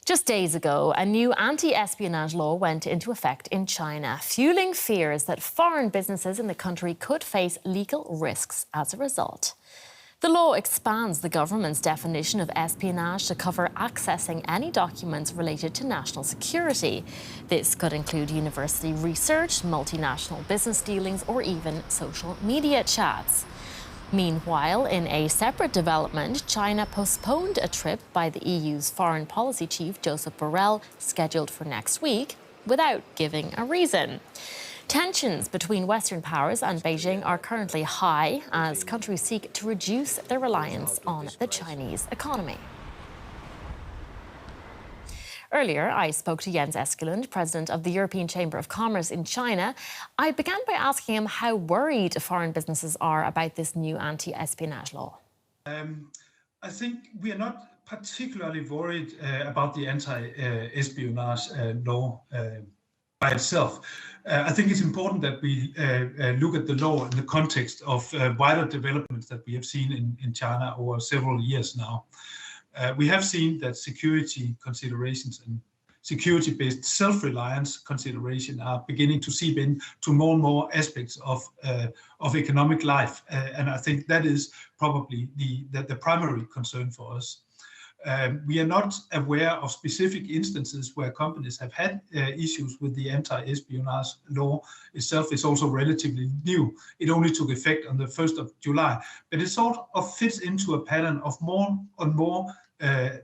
Just days ago, a new anti-espionage law went into effect in China, fueling fears that foreign businesses in the country could face legal risks as a result. The law expands the government's definition of espionage to cover accessing any documents related to national security. This could include university research, multinational business dealings, or even social media chats. Meanwhile, in a separate development, China postponed a trip by the EU's foreign policy chief, Josep Borrell, scheduled for next week, without giving a reason. Tensions between Western powers and Beijing are currently high as countries seek to reduce their reliance on the Chinese economy. Earlier, I spoke to Jens Eskelund, president of the European Chamber of Commerce in China. I began by asking him how worried foreign businesses are about this new anti-espionage law. I think we are not particularly worried about the anti-espionage law by itself. I think it's important that we look at the law in the context of wider developments that we have seen in China over several years now. We have seen that security considerations and security-based self-reliance consideration are beginning to seep into more and more aspects of economic life, and I think that is probably the primary concern for us. We are not aware of specific instances where companies have had issues with the anti-espionage law itself. Is also relatively new. It only took effect on the 1st of July, but it sort of fits into a pattern of more and more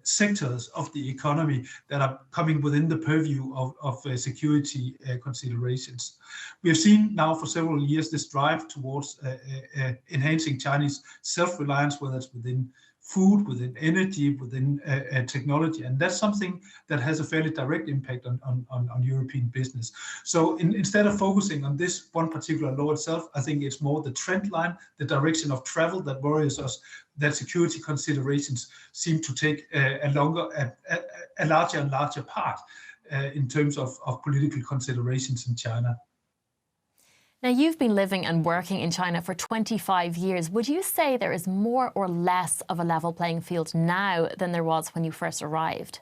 sectors of the economy that are coming within the purview of security considerations. We have seen now for several years this drive towards enhancing Chinese self-reliance, whether it's within food, within energy, within technology, and that's something that has a fairly direct impact on European business. So instead of focusing on this one particular law itself, I think it's more the trend line, the direction of travel that worries us, that security considerations seem to take a larger and larger part in terms of political considerations in China. Now, you've been living and working in China for 25 years. Would you say there is more or less of a level playing field now than there was when you first arrived?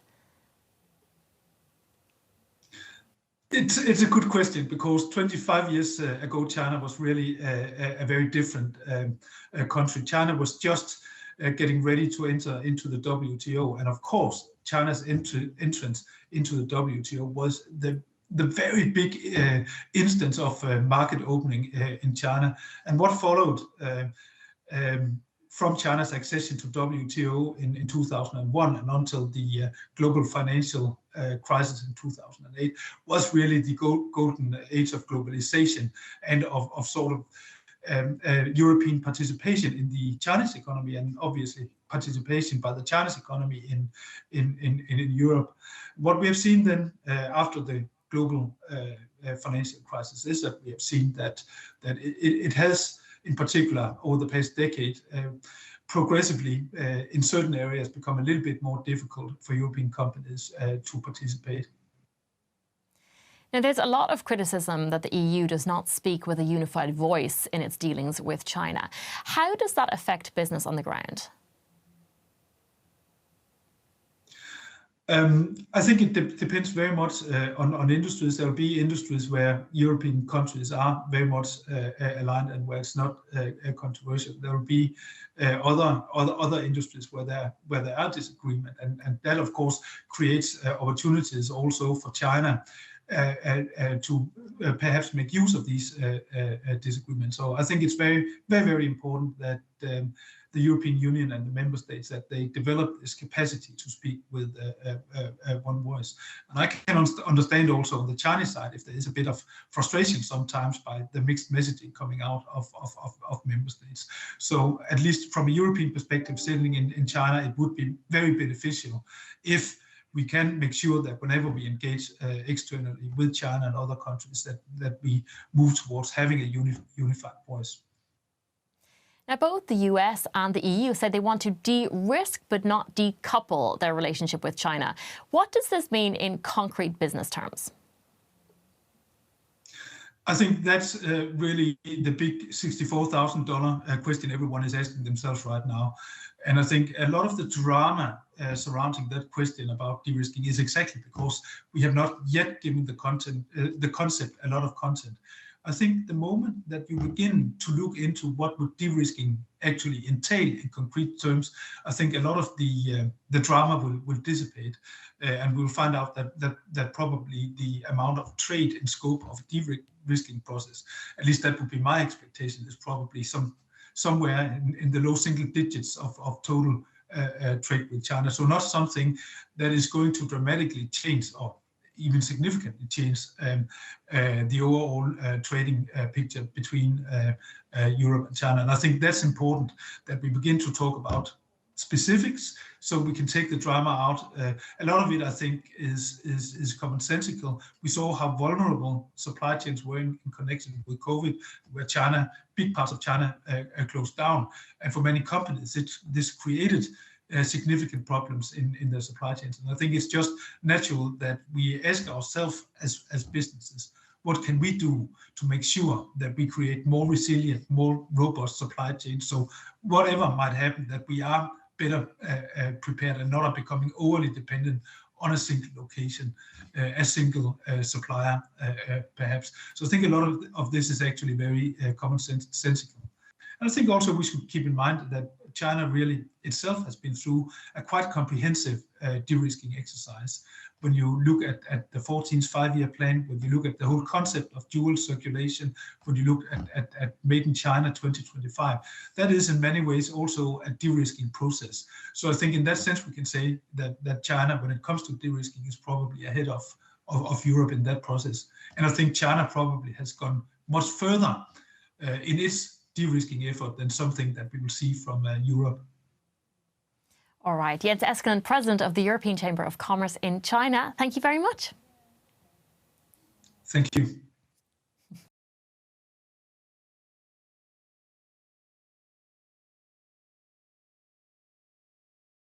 It's a good question, because 25 years ago, China was really a very different country. China was just getting ready to enter into the WTO. And of course, China's entrance into the WTO was the very big instance of market opening in China. And what followed from China's accession to WTO in 2001 and until the global financial crisis in 2008 was really the golden age of globalization and of sort of European participation in the Chinese economy, and obviously participation by the Chinese economy in Europe. What we have seen then after the global financial crisis is that we have seen that it has, in particular over the past decade, progressively in certain areas become a little bit more difficult for European companies to participate. Now, there's a lot of criticism that the EU does not speak with a unified voice in its dealings with China. How does that affect business on the ground? I think it depends very much on industries. There will be industries where European countries are very much aligned and where it's not controversial. There will be other industries where there are disagreement, and that of course creates opportunities also for China to perhaps make use of these disagreements. So I think it's very important that the European Union and the member states, that they develop this capacity to speak with one voice. And I can understand also on the Chinese side if there is a bit of frustration sometimes by the mixed messaging coming out of member states. So at least from a European perspective, sitting in China, it would be very beneficial if we can make sure that whenever we engage externally with China and other countries, that we move towards having a unified voice. Now, both the US and the EU said they want to de-risk but not decouple their relationship with China. What does this mean in concrete business terms? I think that's really the big $64,000 question everyone is asking themselves right now. And I think a lot of the drama surrounding that question about de-risking is exactly because we have not yet given the concept a lot of content. I think the moment that you begin to look into what would de-risking actually entail in concrete terms, I think a lot of the drama will dissipate, and we'll find out that probably the amount of trade in scope of a de-risking process, at least that would be my expectation, is probably somewhere in the low single digits of total trade with China. So not something that is going to dramatically change or even significantly change the overall trading picture between Europe and China. And I think that's important, that we begin to talk about specifics so we can take the drama out. A lot of it, I think, is commonsensical. We saw how vulnerable supply chains were in connection with COVID, where big parts of China closed down. And for many companies, this created significant problems in their supply chains. And I think it's just natural that we ask ourselves as businesses, what can we do to make sure that we create more resilient, more robust supply chains? So whatever might happen, that we are better prepared and not are becoming overly dependent on a single location, a single supplier, perhaps. So I think a lot of this is actually very commonsensical. And I think also we should keep in mind that China really itself has been through a quite comprehensive de-risking exercise. When you look at the 14th five-year plan, when you look at the whole concept of dual circulation, when you look at Made in China 2025, that is in many ways also a de-risking process. So I think in that sense, we can say that China, when it comes to de-risking, is probably ahead of Europe in that process. And I think China probably has gone much further in its de-risking effort than something that we will see from Europe. All right, Jens Eskelund, President of the European Chamber of Commerce in China. Thank you very much. Thank you.